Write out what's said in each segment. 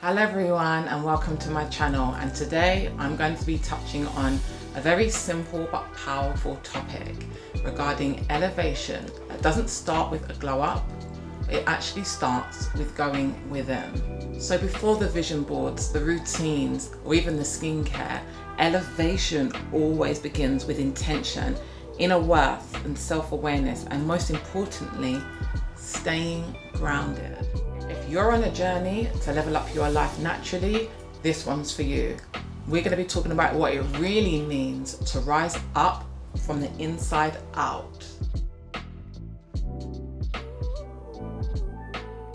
Hello everyone and welcome to my channel, and today I'm going to be touching on a very simple but powerful topic regarding elevation. It doesn't start with a glow up, it actually starts with going within. So before the vision boards, the routines, or even the skincare, elevation always begins with intention, inner worth and self-awareness, and most importantly, staying grounded. If you're on a journey to level up your life naturally, this one's for you. We're going to be talking about what it really means to rise up from the inside out.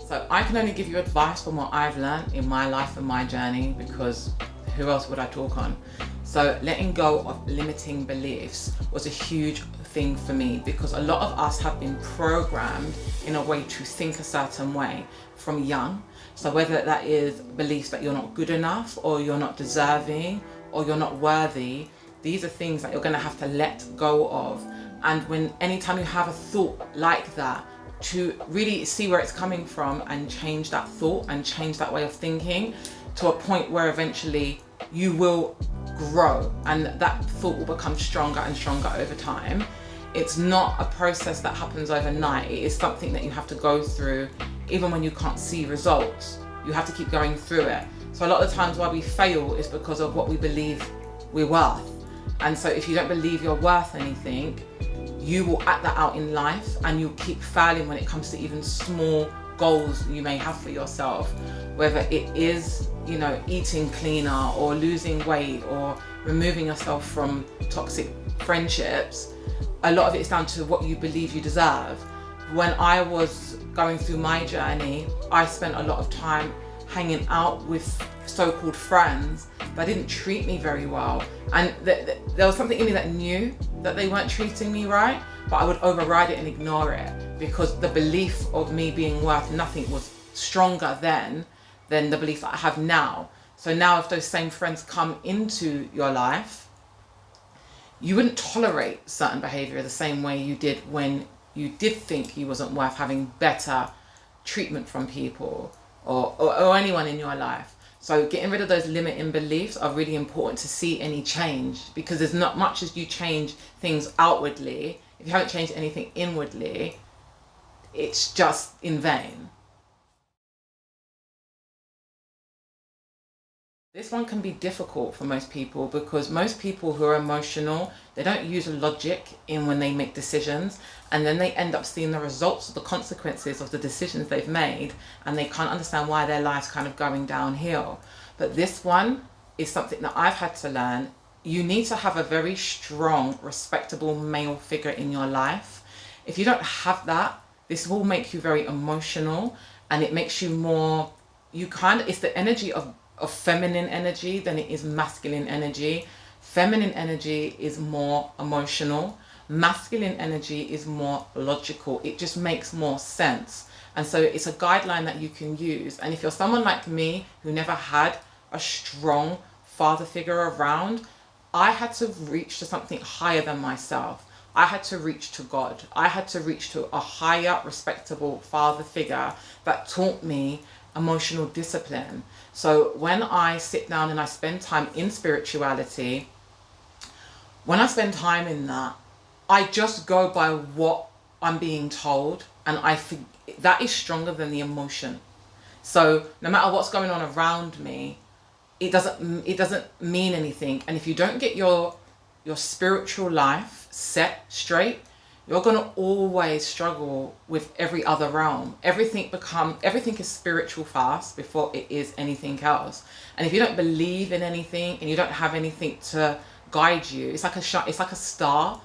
So I can only give you advice from what I've learned in my life and my journey, because who else would I talk on? So letting go of limiting beliefs was a huge thing for me, because a lot of us have been programmed in a way to think a certain way from young. So whether that is beliefs that you're not good enough, or you're not deserving, or you're not worthy, these are things that you're going to have to let go of. And anytime you have a thought like that, to really see where it's coming from and change that thought and change that way of thinking to a point where eventually you will grow and that thought will become stronger and stronger over time. It's not a process that happens overnight. It is something that you have to go through. Even when you can't see results, you have to keep going through it. So a lot of the times why we fail is because of what we believe we're worth. And so if you don't believe you're worth anything, you will act that out in life, and you'll keep failing when it comes to even small goals you may have for yourself, whether it is, eating cleaner or losing weight or removing yourself from toxic friendships. A lot of it is down to what you believe you deserve. When I was going through my journey, I spent a lot of time hanging out with so-called friends that didn't treat me very well, and there was something in me that knew that they weren't treating me right, but I would override it and ignore it because the belief of me being worth nothing was stronger then than the belief that I have now. So now if those same friends come into your life, you wouldn't tolerate certain behavior the same way you did when you did think you wasn't worth having better treatment from people or anyone in your life. So getting rid of those limiting beliefs are really important to see any change, because there's not much as you change things outwardly. If you haven't changed anything inwardly, it's just in vain. This one can be difficult for most people, because most people who are emotional, they don't use logic in when they make decisions, and then they end up seeing the results of the consequences of the decisions they've made, and they can't understand why their life's kind of going downhill. But this one is something that I've had to learn. You need to have a very strong, respectable male figure in your life. If you don't have that, this will make you very emotional, and it makes you more, it's the energy of feminine energy than it is masculine energy. Feminine energy is more emotional. Masculine energy is more logical. It just makes more sense. And so it's a guideline that you can use. And if you're someone like me who never had a strong father figure around, I had to reach to something higher than myself. I had to reach to God. I had to reach to a higher, respectable father figure that taught me emotional discipline. So when I sit down and I spend time in spirituality, when I spend time in that, I just go by what I'm being told, and that is stronger than the emotion. So no matter what's going on around me, it doesn't mean anything. And if you don't get your spiritual life set straight, you're going to always struggle with every other realm. Everything is spiritual first before it is anything else. And if you don't believe in anything and you don't have anything to guide you, it's like a star.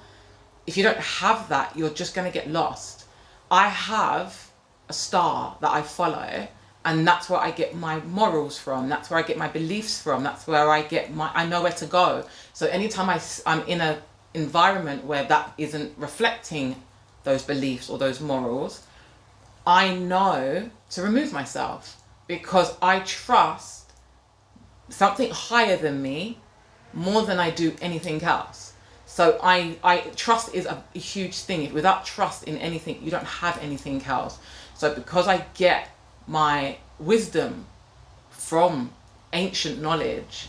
If you don't have that, you're just going to get lost. I have a star that I follow, and that's where I get my morals from. That's where I get my beliefs from. That's where I know where to go. So anytime I'm in a environment where that isn't reflecting those beliefs or those morals, I know to remove myself, because I trust something higher than me more than I do anything else. So trust is a huge thing. Without trust in anything, you don't have anything else. So because I get my wisdom from ancient knowledge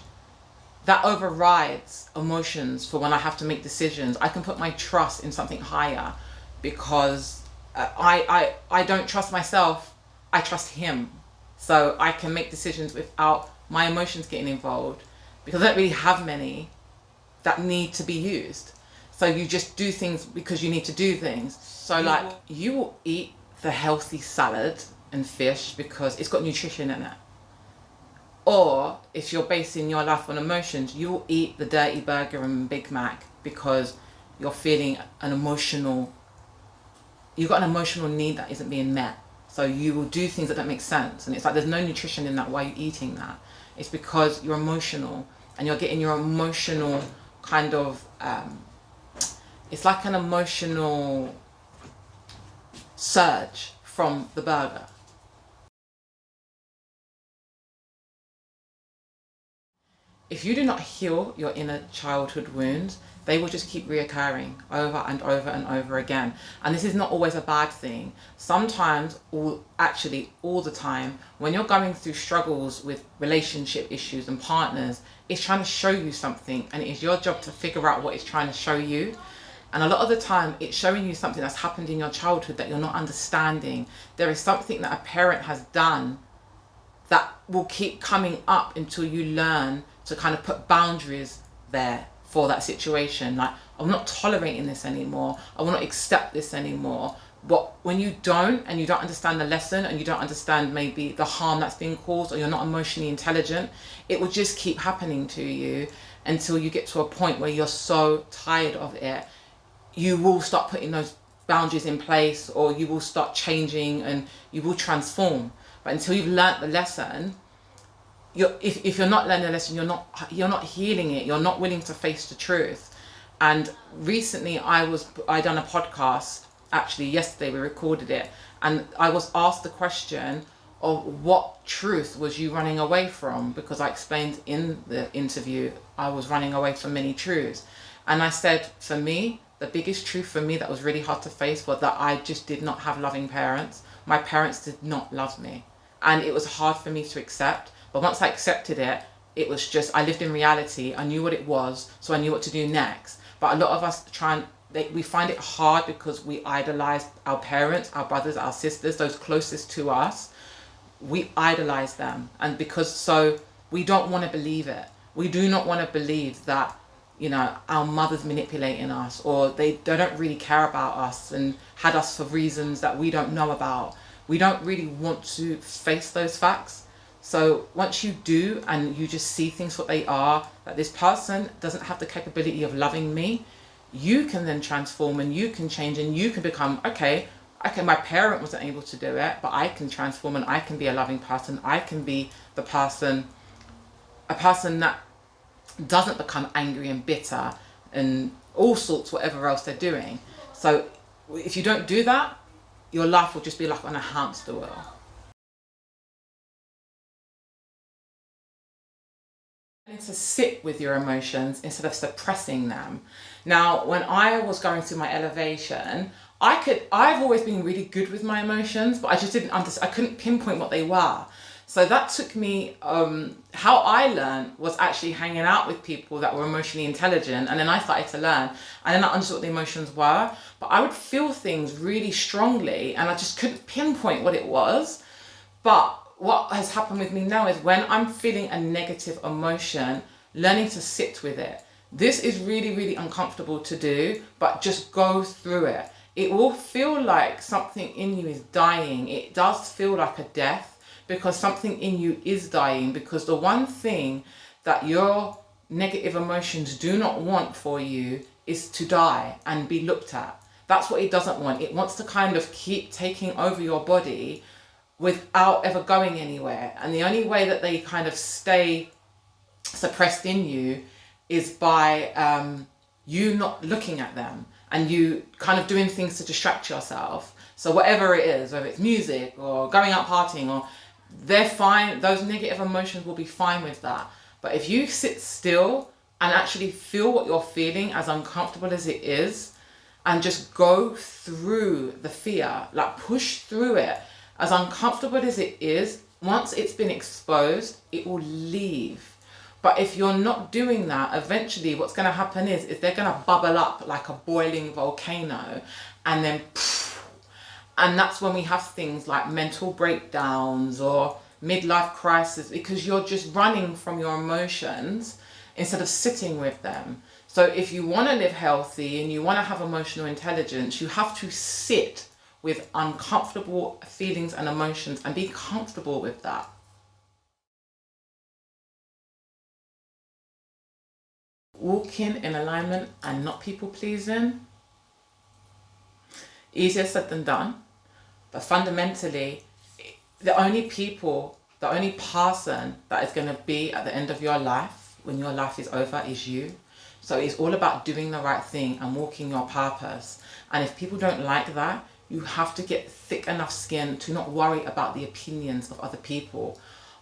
that overrides emotions for when I have to make decisions. I can put my trust in something higher because I don't trust myself, I trust him. So I can make decisions without my emotions getting involved because I don't really have many that need to be used. So you just do things because you need to do things. So like you will eat the healthy salad and fish because it's got nutrition in it. Or if you're basing your life on emotions, you will eat the dirty burger and Big Mac because you're feeling you've got an emotional need that isn't being met. So you will do things that don't make sense. And it's like there's no nutrition in that. Why are you eating that? It's because you're emotional and you're getting your emotional kind of, it's like an emotional surge from the burger. If you do not heal your inner childhood wounds, they will just keep reoccurring over and over and over again. And this is not always a bad thing. Sometimes, actually all the time, when you're going through struggles with relationship issues and partners, it's trying to show you something, and it is your job to figure out what it's trying to show you. And a lot of the time, it's showing you something that's happened in your childhood that you're not understanding. There is something that a parent has done that will keep coming up until you learn to kind of put boundaries there for that situation. Like, I'm not tolerating this anymore. I will not accept this anymore. But when you don't, and you don't understand the lesson, and you don't understand maybe the harm that's being caused, or you're not emotionally intelligent, it will just keep happening to you until you get to a point where you're so tired of it. You will start putting those boundaries in place, or you will start changing and you will transform. But until you've learnt the lesson, if you're not learning a lesson, you're not healing it. You're not willing to face the truth. And recently I done a podcast. Actually, yesterday we recorded it, and I was asked the question of what truth was you running away from, because I explained in the interview I was running away from many truths. And I said, for me, the biggest truth for me that was really hard to face was that I just did not have loving parents. My parents did not love me, and it was hard for me to accept. But once I accepted it, it was just, I lived in reality. I knew what it was, so I knew what to do next. But a lot of us we find it hard because we idolize our parents, our brothers, our sisters, those closest to us. We idolize them. And so we don't want to believe it. We do not want to believe that, our mother's manipulating us, or they don't really care about us and had us for reasons that we don't know about. We don't really want to face those facts. So once you do, and you just see things what they are, that this person doesn't have the capability of loving me, you can then transform and you can change and you can become, okay, my parent wasn't able to do it, but I can transform and I can be a loving person. I can be a person that doesn't become angry and bitter and all sorts, whatever else they're doing. So if you don't do that, your life will just be like on a hamster wheel. To sit with your emotions instead of suppressing them. Now, when I was going through my elevation, I've always been really good with my emotions, but I just I couldn't pinpoint what they were. So that took me, how I learned was actually hanging out with people that were emotionally intelligent, and then I started to learn, and then I understood what the emotions were. But I would feel things really strongly, and I just couldn't pinpoint what it was. But what has happened with me now is when I'm feeling a negative emotion, learning to sit with it. This is really, really uncomfortable to do, but just go through it. It will feel like something in you is dying. It does feel like a death because something in you is dying, because the one thing that your negative emotions do not want for you is to die and be looked at. That's what it doesn't want. It wants to kind of keep taking over your body without ever going anywhere. And the only way that they kind of stay suppressed in you is by you not looking at them and you kind of doing things to distract yourself. So whatever it is, whether it's music or going out partying, or they're fine, those negative emotions will be fine with that. But if you sit still and actually feel what you're feeling, as uncomfortable as it is, and just go through the fear, like push through it, as uncomfortable as it is, once it's been exposed, it will leave. But if you're not doing that, eventually what's going to happen is they're going to bubble up like a boiling volcano, and then and that's when we have things like mental breakdowns or midlife crisis, because you're just running from your emotions instead of sitting with them. So if you want to live healthy and you want to have emotional intelligence, you have to sit with uncomfortable feelings and emotions and be comfortable with that. Walking in alignment and not people pleasing, easier said than done. But fundamentally, the only person that is going to be at the end of your life when your life is over is you. So it's all about doing the right thing and walking your purpose. And if people don't like that, you have to get thick enough skin to not worry about the opinions of other people.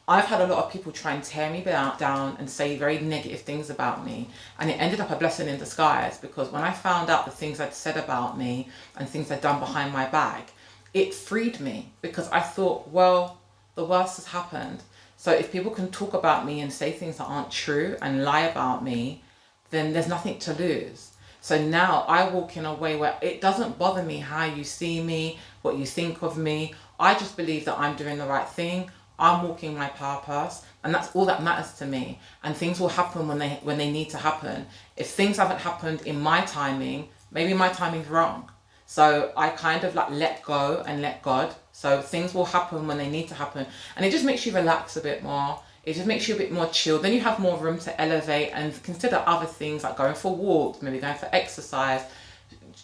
I've had a lot of people try and tear me down and say very negative things about me. And it ended up a blessing in disguise, because when I found out the things I'd said about me and things I'd done behind my back, it freed me, because I thought, well, the worst has happened. So if people can talk about me and say things that aren't true and lie about me, then there's nothing to lose. So now I walk in a way where it doesn't bother me how you see me, what you think of me. I just believe that I'm doing the right thing. I'm walking my purpose, and that's all that matters to me. And things will happen when they need to happen. If things haven't happened in my timing, maybe my timing's wrong. So I kind of like let go and let God. So things will happen when they need to happen. And it just makes you relax a bit more. It just makes you a bit more chill. Then you have more room to elevate and consider other things, like going for walks, maybe going for exercise,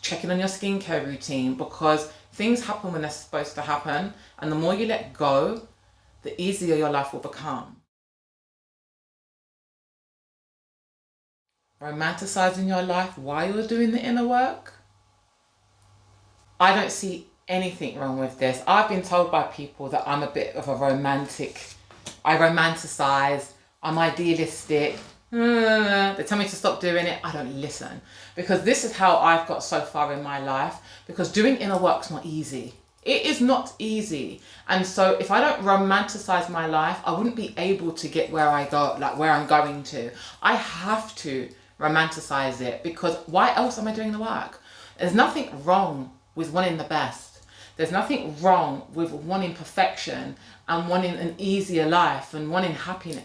checking on your skincare routine, because things happen when they're supposed to happen. And the more you let go, the easier your life will become. Romanticizing your life while you're doing the inner work? I don't see anything wrong with this. I've been told by people that I'm a bit of a romantic. I romanticize, I'm idealistic. They tell me to stop doing it. I don't listen, because this is how I've got so far in my life, because doing inner work's not easy. It is not easy. And so if I don't romanticize my life, I wouldn't be able to get where I go, like where I'm going to. I have to romanticize it, because why else am I doing the work? There's nothing wrong with wanting the best. There's nothing wrong with wanting perfection and wanting an easier life and wanting happiness.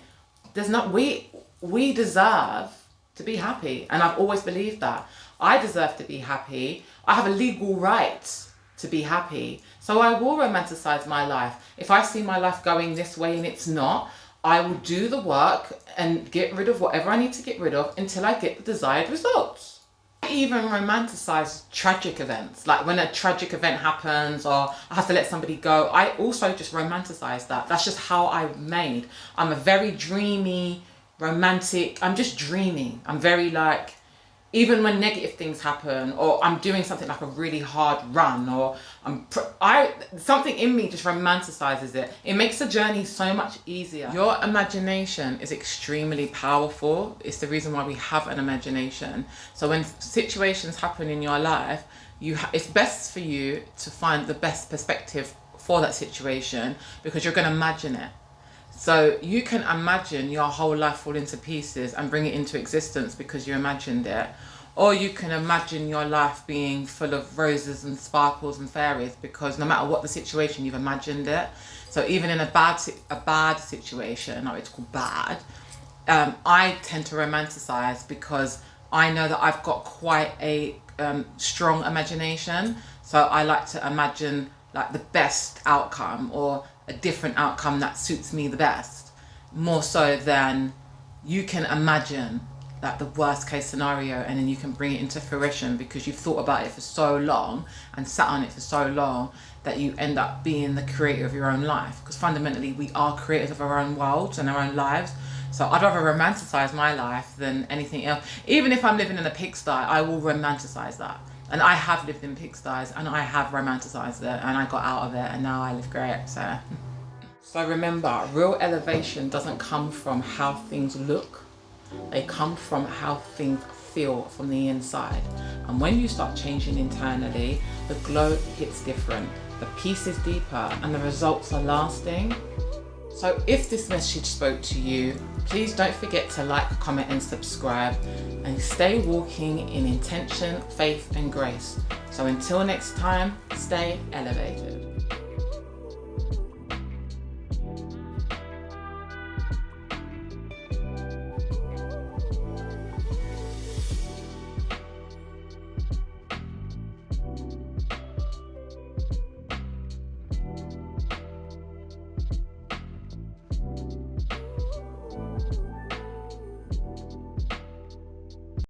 We deserve to be happy. And I've always believed that. I deserve to be happy. I have a legal right to be happy. So I will romanticize my life. If I see my life going this way and it's not, I will do the work and get rid of whatever I need to get rid of until I get the desired results. I even romanticize tragic events, like when a tragic event happens or I have to let somebody go. I also just romanticize that. That's just how I'm made. I'm a very dreamy, romantic. I'm just dreaming. I'm very like, even when negative things happen, or I'm doing something like a really hard run, or something in me just romanticizes it. It makes the journey so much easier. Your imagination is extremely powerful. It's the reason why we have an imagination. So when situations happen in your life, it's best for you to find the best perspective for that situation, because you're going to imagine it. So you can imagine your whole life falling to pieces and bring it into existence because you imagined it. Or you can imagine your life being full of roses and sparkles and fairies, because no matter what the situation, you've imagined it. So even in a bad situation, or it's called bad, I tend to romanticize, because I know that I've got quite a strong imagination. So I like to imagine like the best outcome, or a different outcome that suits me the best, more so than you can imagine like the worst case scenario and then you can bring it into fruition, because you've thought about it for so long and sat on it for so long that you end up being the creator of your own life. Because fundamentally we are creators of our own worlds and our own lives. So I'd rather romanticize my life than anything else. Even if I'm living in a pigsty, I will romanticize that. And I have lived in pigsties and I have romanticized it, and I got out of it, and now I live great. So remember, real elevation doesn't come from how things look. They come from how things feel from the inside. And when you start changing internally, the glow hits different, the peace is deeper, and the results are lasting. So if this message spoke to you, please don't forget to like, comment and subscribe, and stay walking in intention, faith and grace. So until next time, stay elevated.